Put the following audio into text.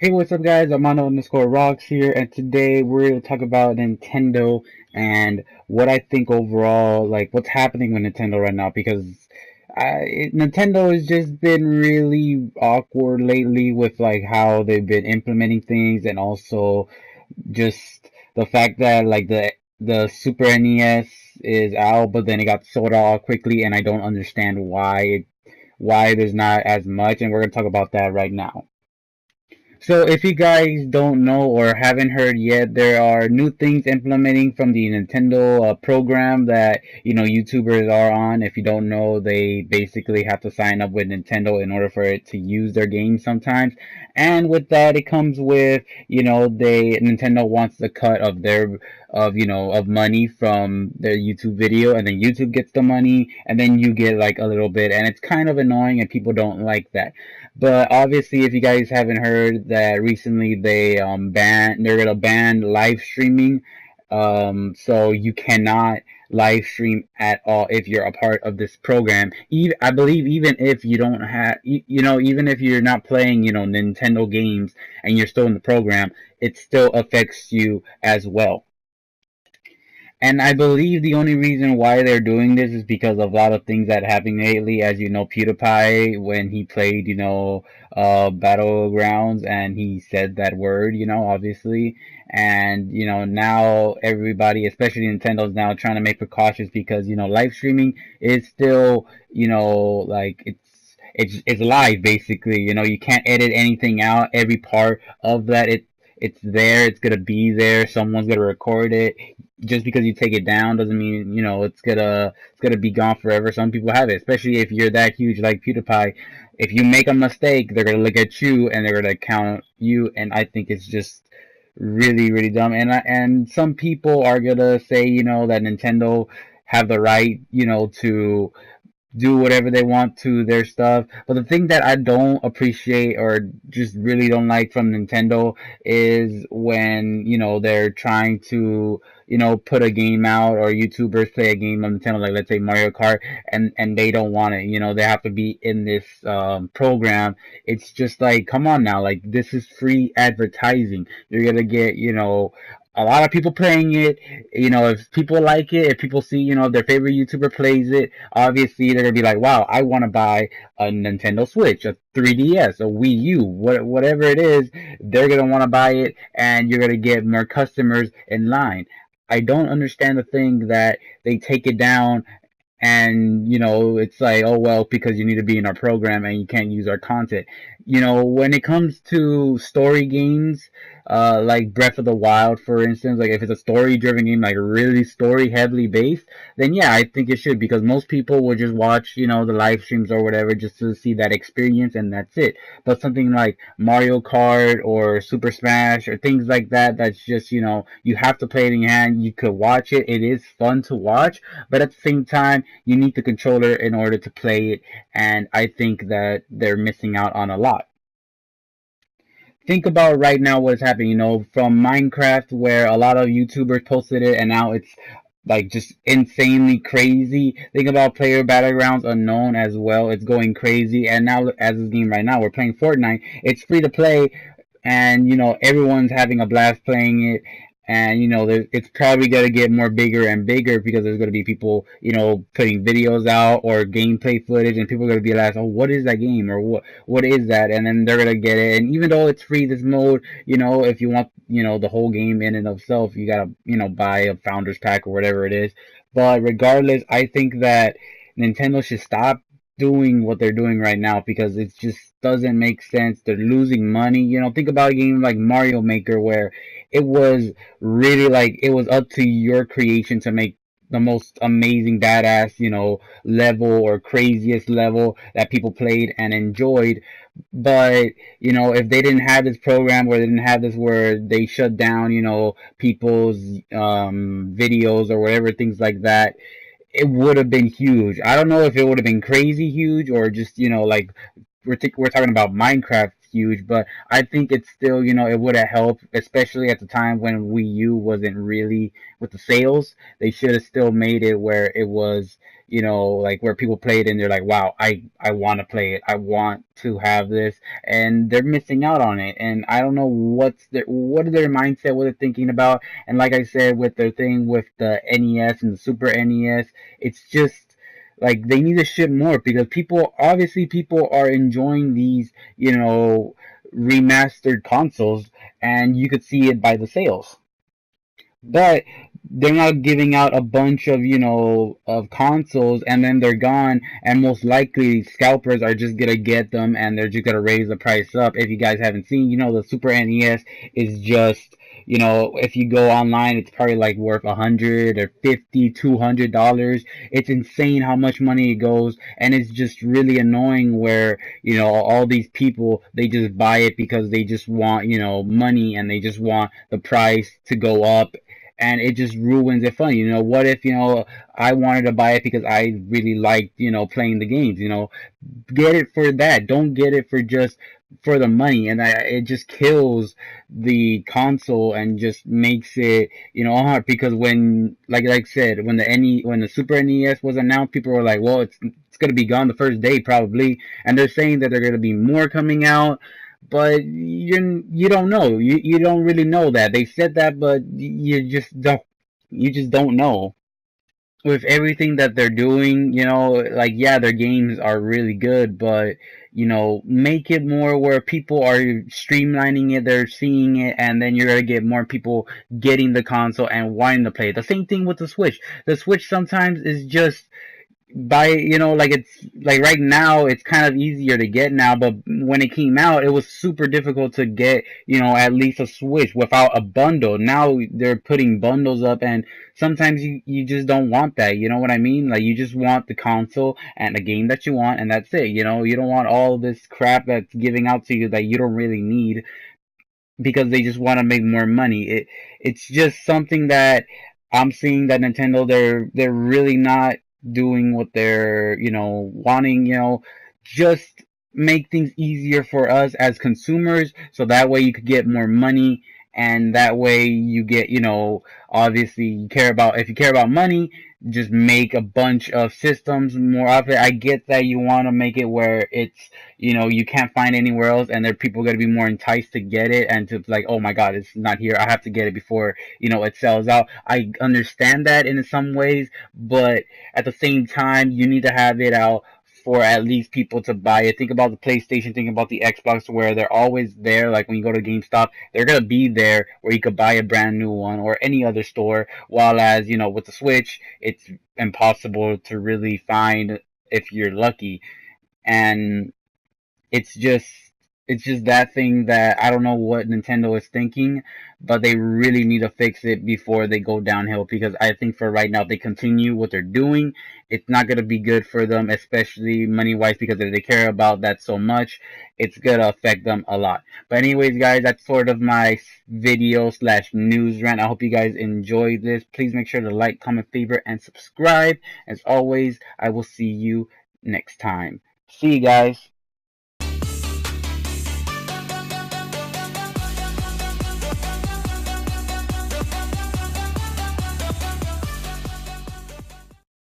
Hey, what's up, guys? I'm Mono_Rocks here, and today we're going to talk about Nintendo and what I think overall, like what's happening with Nintendo right now. Because Nintendo has just been really awkward lately with like how they've been implementing things, and also just the fact that like the Super NES is out, but then it got sold out quickly, and I don't understand why there's not as much, and we're going to talk about that right now. So if you guys don't know or haven't heard yet, there are new things implementing from the Nintendo program that, YouTubers are on. If you don't know, they basically have to sign up with Nintendo in order for it to use their games sometimes. And with that, it comes with, Nintendo wants a cut of of money from their YouTube video, and then YouTube gets the money, and then you get like a little bit, and it's kind of annoying, and people don't like that. But obviously, if you guys haven't heard that recently they're gonna ban live streaming. So you cannot live stream at all if you're a part of this program. Even I believe even if you don't have even if you're not playing Nintendo games and you're still in the program, it still affects you as well. And I believe the only reason why they're doing this is because of a lot of things that happened lately. As you know, PewDiePie, when he played, Battlegrounds, and he said that word, obviously. And, now everybody, especially Nintendo's now trying to make precautions because, live streaming is still, like, it's live basically. You can't edit anything out. Every part of that, it's there. It's gonna be there. Someone's gonna record it. Just because you take it down doesn't mean it's gonna be gone forever. Some people have it, especially if you're that huge like PewDiePie. If you make a mistake, they're gonna look at you and they're gonna count you. And I think it's just really really dumb. And some people are gonna say that Nintendo have the right to do whatever they want to their stuff. But the thing that I don't appreciate or just really don't like from Nintendo is when, they're trying to, put a game out, or YouTubers play a game on Nintendo, like let's say Mario Kart, and they don't want it, they have to be in this program. It's just like, come on now, like this is free advertising. You're gonna get, a lot of people playing it. If people like it, if people see, their favorite YouTuber plays it, obviously they're gonna be like, wow, I want to buy a Nintendo Switch, a 3DS, a Wii U, whatever it is, they're gonna want to buy it, and you're gonna get more customers in line. I don't understand the thing that they take it down, and it's like, oh well, because you need to be in our program and you can't use our content. When it comes to story games, like Breath of the Wild, for instance, like if it's a story driven game, like really story heavily based, then yeah, I think it should, because most people will just watch the live streams or whatever just to see that experience, and that's it. But something like Mario Kart or Super Smash or things like that, that's just you have to play it in your hand. You could watch it, it is fun to watch, but at the same time you need the controller in order to play it, and I think that they're missing out on a lot. Think about right now what's happening, from Minecraft, where a lot of YouTubers posted it, and now it's like just insanely crazy. Think about Player Battlegrounds Unknown as well. It's going crazy. And now, as this game right now, we're playing Fortnite. It's free to play, and everyone's having a blast playing it. And it's probably gonna get more bigger and bigger, because there's gonna be people putting videos out or gameplay footage, and people are gonna be like, oh, what is that game, or what is that? And then they're gonna get it. And even though it's free, this mode, if you want the whole game in and of itself, you gotta buy a founders pack or whatever it is. But regardless, I think that Nintendo should stop doing what they're doing right now, because it just doesn't make sense. They're losing money. Think about a game like Mario Maker, where it was really like it was up to your creation to make the most amazing badass level, or craziest level that people played and enjoyed. But if they didn't have this program, or they didn't have this where they shut down people's videos or whatever, things like that, it would have been huge. I don't know if it would have been crazy huge, or just like we're talking about Minecraft huge, but I think it's still, it would have helped, especially at the time when Wii U wasn't really with the sales. They should have still made it where it was, like where people played and they're like, wow, I want to play it. I want to have this, and they're missing out on it. And I don't know what is their mindset, what they're thinking about. And like I said, with their thing with the NES and the Super NES, it's just like they need to ship more because people are enjoying these, remastered consoles, and you could see it by the sales. But they're not giving out a bunch of, of consoles and then they're gone, and most likely scalpers are just gonna get them and they're just gonna raise the price up. If you guys haven't seen, the Super NES is just, if you go online, it's probably like worth 150, $200. It's insane how much money it goes, and it's just really annoying where, all these people, they just buy it because they just want, money, and they just want the price to go up, and it just ruins it fun. What if, I wanted to buy it because I really liked, playing the games, get it for that. Don't get it for just for the money, and it just kills the console and just makes it, hard because when, like I said, when the Super NES was announced, people were like, well, it's gonna be gone the first day probably, and they're saying that there are gonna be more coming out, but you don't know. You don't really know that. They said that, but you just don't know. With everything that they're doing, like, yeah, their games are really good, but make it more where people are streamlining it, they're seeing it, and then you're gonna get more people getting the console and wanting to play it. The same thing with the Switch. The Switch sometimes is just by, like, it's like right now it's kind of easier to get now, but when it came out it was super difficult to get, at least a Switch without a bundle. Now they're putting bundles up, and sometimes you just don't want that, you know what I mean? Like, you just want the console and the game that you want, and that's it. You don't want all this crap that's giving out to you that you don't really need, because they just want to make more money. It's just something that I'm seeing that Nintendo, they're really not doing what they're, wanting, just make things easier for us as consumers, so that way you could get more money, and that way you get, obviously you care about, if you care about money, just make a bunch of systems more of it. I get that you want to make it where it's, you can't find anywhere else, and there people going to be more enticed to get it, and to like, oh my god, it's not here, I have to get it before, it sells out. I understand that in some ways, but at the same time, you need to have it out for at least people to buy it. Think about the PlayStation, think about the Xbox, where they're always there. Like when you go to GameStop, they're gonna be there where you could buy a brand new one, or any other store. While as, with the Switch, it's impossible to really find if you're lucky. And it's just it's just that thing that I don't know what Nintendo is thinking, but they really need to fix it before they go downhill, because I think for right now, if they continue what they're doing, it's not going to be good for them, especially money wise, because if they care about that so much, it's going to affect them a lot. But anyways, guys, that's sort of my video slash news rant. I hope you guys enjoyed this. Please make sure to like, comment, favorite, and subscribe. As always, I will see you next time. See you guys.